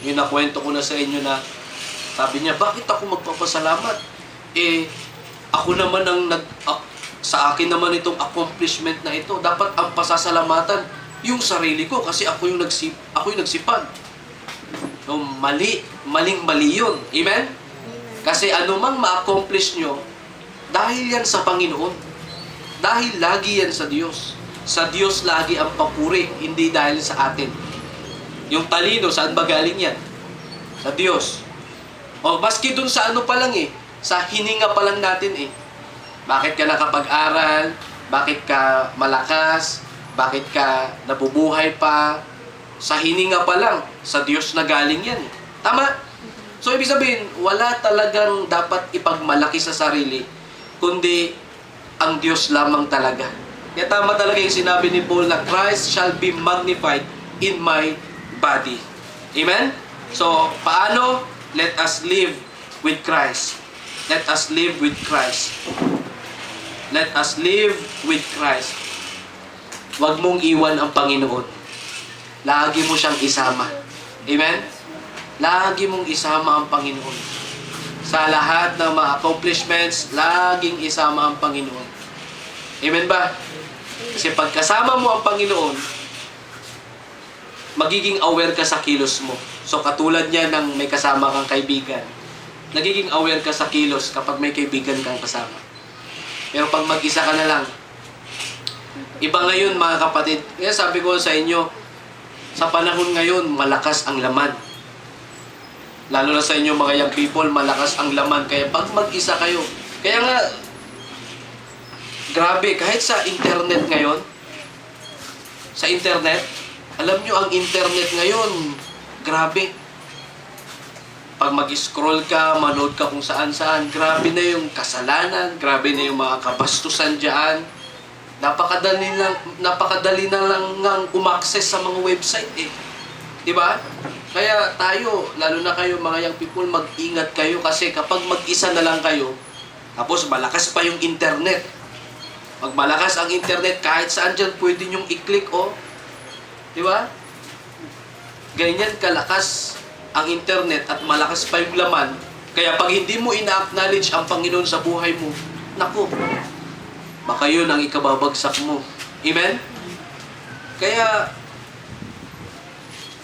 Yung nakwento ko na sa inyo na sabi niya, bakit ako magpapasalamat? Ako naman sa akin naman itong accomplishment na ito. Dapat ang pasasalamatan yung sarili ko kasi ako yung nagsipag. So, maling-mali yun. Amen? Kasi anumang ma-accomplish nyo, dahil yan sa Panginoon. Dahil lagi yan sa Diyos. Sa Diyos lagi ang papuri, hindi dahil sa atin. Yung talino, saan ba galing yan? Sa Diyos. O, maski dun sa ano pa lang sa hininga pa lang natin Bakit ka nakapag-aral? Bakit ka malakas? Bakit ka nabubuhay pa? Sa hininga pa lang, sa Diyos na galing yan. Tama? So, ibig sabihin, wala talagang dapat ipagmalaki sa sarili, kundi ang Diyos lamang talaga. Kaya tama talaga yung sinabi ni Paul na Christ shall be magnified in my body. Amen? So, paano? Let us live with Christ. Let us live with Christ. Let us live with Christ. Huwag mong iwan ang Panginoon. Lagi mo siyang isama. Amen? Lagi mong isama ang Panginoon. Sa lahat ng mga accomplishments, laging isama ang Panginoon. Amen ba? Kasi pagkasama mo ang Panginoon, magiging aware ka sa kilos mo. So katulad niya ng may kasama kang kaibigan, nagiging aware ka sa kilos kapag may kaibigan kang kasama. Pero pag mag-isa ka na lang, iba ngayon mga kapatid. Kaya sabi ko sa inyo, sa panahon ngayon, malakas ang laman. Lalo na sa inyo mga young people, malakas ang laman. Kaya pag mag-isa kayo, kaya nga, grabe, kahit sa internet ngayon, sa internet, alam nyo, ang internet ngayon, grabe. Pag mag-scroll ka, manood ka kung saan-saan, grabe na yung kasalanan, grabe na yung mga kabastusan dyan. Napakadali na lang ngang umaccess sa mga website Diba? Kaya tayo, lalo na kayo mga young people, mag-ingat kayo kasi kapag mag-isa na lang kayo, tapos malakas pa yung internet. Pag malakas ang internet, kahit saan dyan pwede nyong i-click Diba? Ganyan kalakas ang internet at malakas pa yung laman. Kaya pag hindi mo ina-acknowledge ang Panginoon sa buhay mo, naku, baka yun ang ikababagsak mo. Amen? Kaya,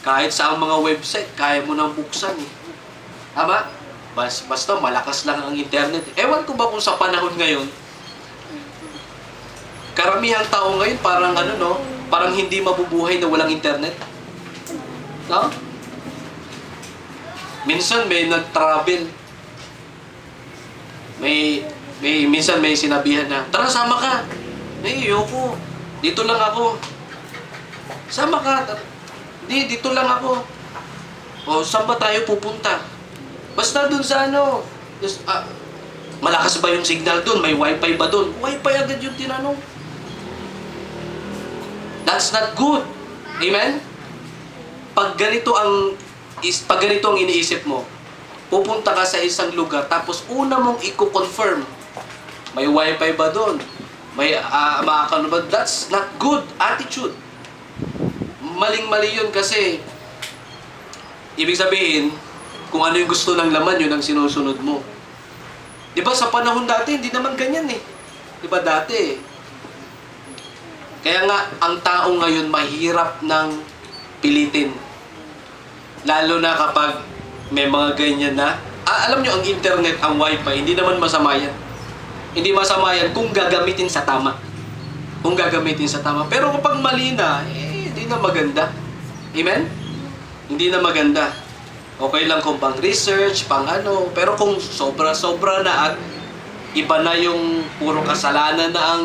kahit sa mga website, kaya mo nang buksan Tama? Basta malakas lang ang internet. Ewan ko ba kung sa panahon ngayon, karamihang tao ngayon parang parang hindi mabubuhay na walang internet. No? Minsan may nag-travel. Minsan may sinabihan na, tara sama ka. Ayoko. Dito lang ako. Sama ka. Dito lang ako. O, saan ba tayo pupunta? Basta dun sa malakas ba yung signal dun? May wifi ba dun? Wifi agad yung tinanong. That's not good. Amen? Pag ganito ang iniisip mo, pupunta ka sa isang lugar, tapos una mong i-confirm, may wifi ba doon? May makakano ba? That's not good attitude. Maling-mali yun kasi, ibig sabihin, kung ano yung gusto ng laman, yun ang sinusunod mo. Diba sa panahon dati, hindi naman ganyan Diba dati? Kaya nga, ang tao ngayon mahirap ng pilitin. Lalo na kapag may mga ganyan na, alam nyo, ang internet, ang wifi, hindi naman masama yan. Hindi masama yan kung gagamitin sa tama. Kung gagamitin sa tama. Pero kapag mali na, hindi na maganda. Amen? Hindi na maganda. Okay lang kung pang research, pang pero kung sobra-sobra na at iba na yung puro kasalanan na ang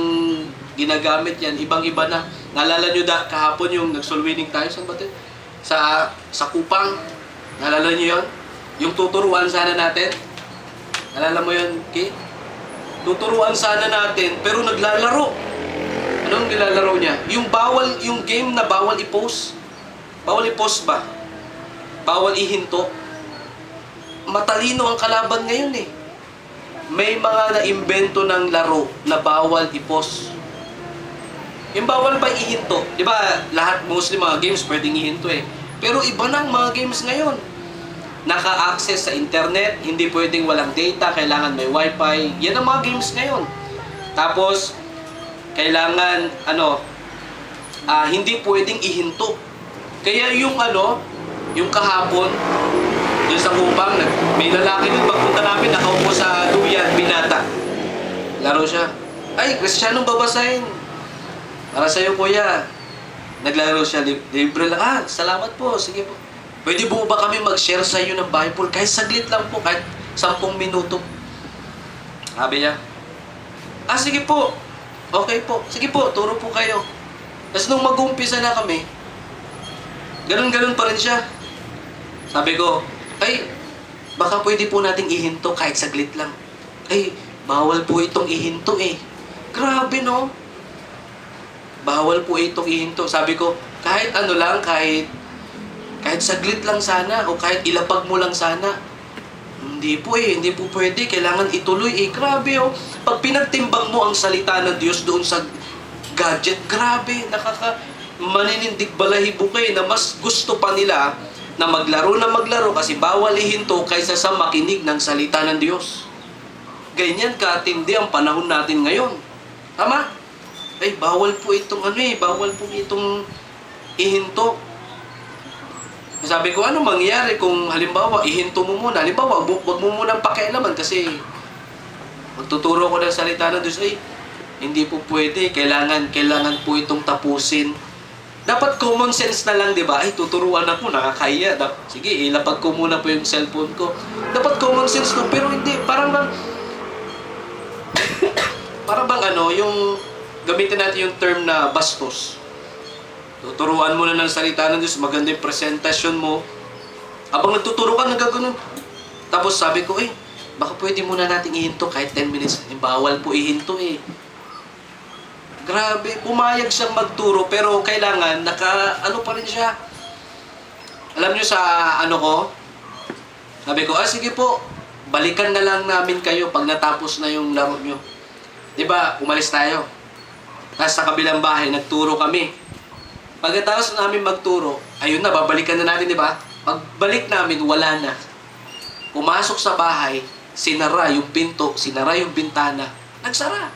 ginagamit yan, ibang-iba na. Naalala nyo kahapon yung nag-soul-winning tayo, saan ba ito? Sa Kupang. Naalala nyo yun? Yung tuturuan sana natin. Naalala mo yun, Kay? Tuturuan sana natin, pero naglalaro. Anong nilalaro niya? Yung game na bawal i-post. Bawal i-post ba? Bawal ihinto. Matalino ang kalaban ngayon May mga naimbento ng laro na bawal i-post. Yung bawal ba ihinto? Di ba lahat, mostly mga games pwedeng ihinto Pero iba na ang mga games ngayon. naka-access sa internet, hindi pwedeng walang data, kailangan may wifi. Yan ang mga games ngayon. Tapos, kailangan, hindi pwedeng ihinto. Kaya yung kahapon, doon sa Kupang, may lalaki doon pagpunta namin, nakaupo sa duyan, binata. Laro siya. Ay, Kristiyanong babasahin. Para sa'yo, kuya. Naglaro siya, libre lang. Salamat po, sige po. Pwede po ba kami mag-share sa iyo ng Bible? Kahit saglit lang po, kahit 10 minuto. Sabi niya, sige po. Okay po. Sige po, turo po kayo. Tapos nung mag-umpisa na kami, ganun-ganun pa rin siya. Sabi ko, baka pwede po nating ihinto kahit saglit lang. Bawal po itong ihinto eh. Grabe no? Bawal po itong ihinto. Sabi ko, kahit kahit saglit lang sana o kahit ilapag mo lang sana. Hindi po pwede. Kailangan ituloy eh. Grabe oh. Pag pinagtimbang mo ang salita ng Diyos doon sa gadget, grabe, maninindig balahibo kayo na mas gusto pa nila na maglaro kasi bawal ihinto kaysa sa makinig ng salita ng Diyos. Ganyan katindi ang panahon natin ngayon. Tama? Bawal po itong bawal po itong ihinto. Sabi ko, ano mangyayari kung halimbawa, ihinto mo muna. Halimbawa, wag mo munang pakialaman kasi magtuturo ko ng salita ng Diyos. Hindi po pwede. Kailangan po itong tapusin. Dapat common sense na lang, di ba? Tuturuan ako, nakakaya. Sige, ilapag ko muna po yung cellphone ko. Dapat common sense no, pero hindi. Parang bang yung gamitin natin yung term na bastos. Tuturuan mo na ng salita ng Diyos, maganda yung presentasyon mo. Habang nagtuturo ka, nagaganon. Tapos sabi ko, baka pwede muna nating ihinto kahit 10 minutes. Bawal po ihinto eh. Grabe, pumayag siyang magturo, pero kailangan, pa rin siya. Alam niyo sa ko? Sabi ko, sige po, balikan na lang namin kayo pag natapos na yung laro niyo. Diba, umalis tayo. Tapos sa kabilang bahay, nagturo kami. Pagkatapos namin magturo, ayun na, babalikan na natin, di ba? Pagbalik namin, wala na. Pumasok sa bahay, sinara yung pinto, sinara yung bintana, nagsara.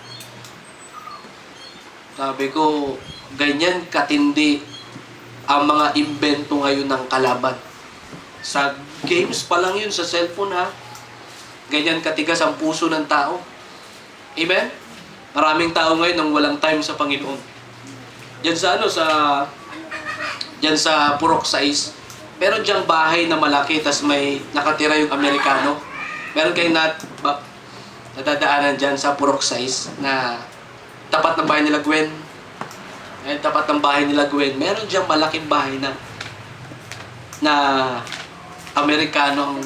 Sabi ko, ganyan katindi ang mga imbento ngayon ng kalaban. Sa games pa lang yun, sa cellphone ha. Ganyan katigas ang puso ng tao. Amen? Maraming tao ngayon nang walang time sa Panginoon. Diyan sa Purok 6, meron diyang bahay na malaki, tas may nakatira yung Amerikano. Meron kayong nadadaanan dyan sa Purok 6 na tapat ng bahay nila Gwen. Tapat ng bahay nila Gwen, meron diyang malaking bahay na Amerikanong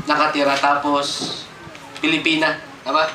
nakatira, tapos Pilipina. Tama?